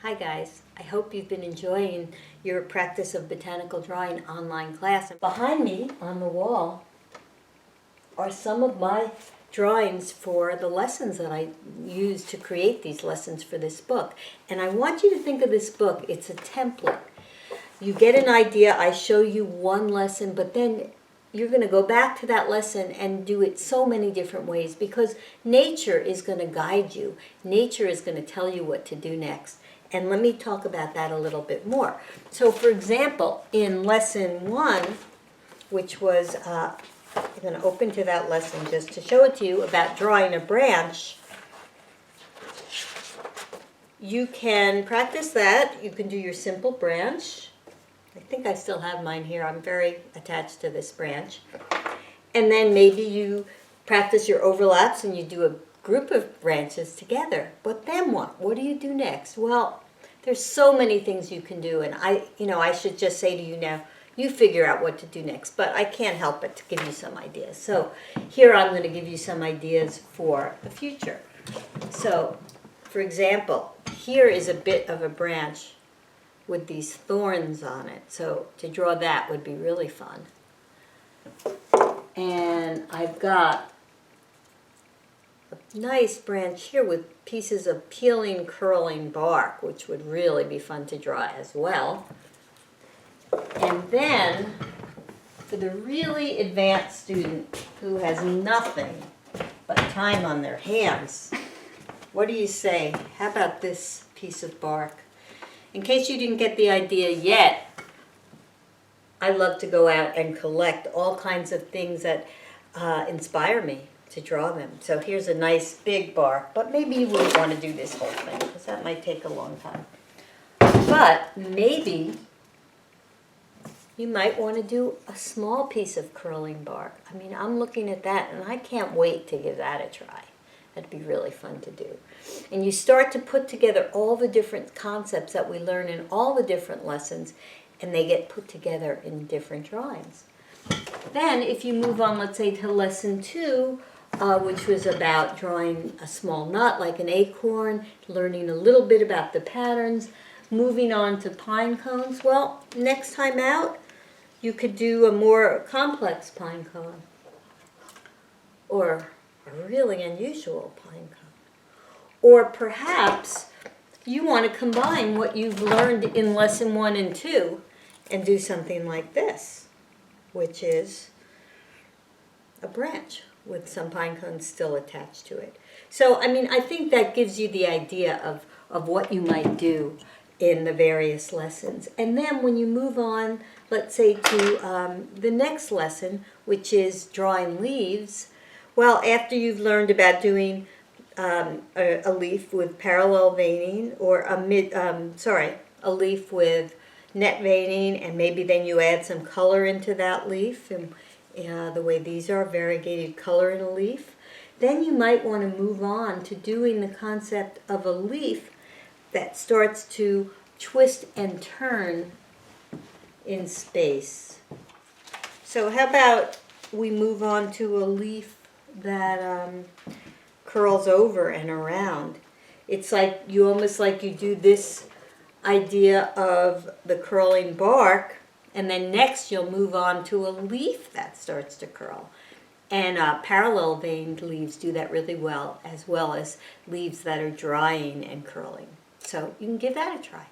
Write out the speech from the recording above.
Hi guys, I hope you've been enjoying your practice of botanical drawing online class. Behind me on the wall are some of my drawings for the lessons that I used to create these lessons for this book. And I want you to think of this book, it's a template. You get an idea, I show you one lesson, but then you're going to go back to that lesson and do it so many different ways because nature is going to guide you. Nature is going to tell you what to do next. And let me talk about that a little bit more. So for example, in lesson 1, which was, I'm going to open to that lesson just to show it to you about drawing a branch. You can practice that. You can do your simple branch. I think I still have mine here. I'm very attached to this branch. And then maybe you practice your overlaps and you do a group of branches together. But then what? What do you do next? Well, there's so many things you can do, and I should just say to you now, you figure out what to do next, but I can't help but to give you some ideas. So here I'm going to give you some ideas for the future. So, for example, here is a bit of a branch with these thorns on it. So to draw that would be really fun. And I've got a nice branch here with pieces of peeling, curling bark, which would really be fun to draw as well. And then, for the really advanced student who has nothing but time on their hands, what do you say? How about this piece of bark? In case you didn't get the idea yet, I love to go out and collect all kinds of things that inspire me to draw them. So here's a nice big bark, but maybe you wouldn't want to do this whole thing because that might take a long time. But maybe you might want to do a small piece of curling bark. I mean, I'm looking at that and I can't wait to give that a try. That'd be really fun to do. And you start to put together all the different concepts that we learn in all the different lessons, and they get put together in different drawings. Then if you move on, let's say to lesson 2, which was about drawing a small nut like an acorn, learning a little bit about the patterns, moving on to pine cones. Well, next time out, you could do a more complex pine cone or a really unusual pine cone. Or perhaps you want to combine what you've learned in lesson 1 and 2 and do something like this, which is a branch with some pine cones still attached to it. So, I mean, I think that gives you the idea of what you might do in the various lessons. And then when you move on, let's say to the next lesson, which is drawing leaves, well, after you've learned about doing a leaf with parallel veining or a leaf with net veining, and maybe then you add some color into that leaf, and the way these are, variegated color in a leaf. Then you might want to move on to doing the concept of a leaf that starts to twist and turn in space. So how about we move on to a leaf that curls over and around. It's like almost like you do this idea of the curling bark, and then next you'll move on to a leaf that starts to curl. And parallel veined leaves do that really well as leaves that are drying and curling. So you can give that a try.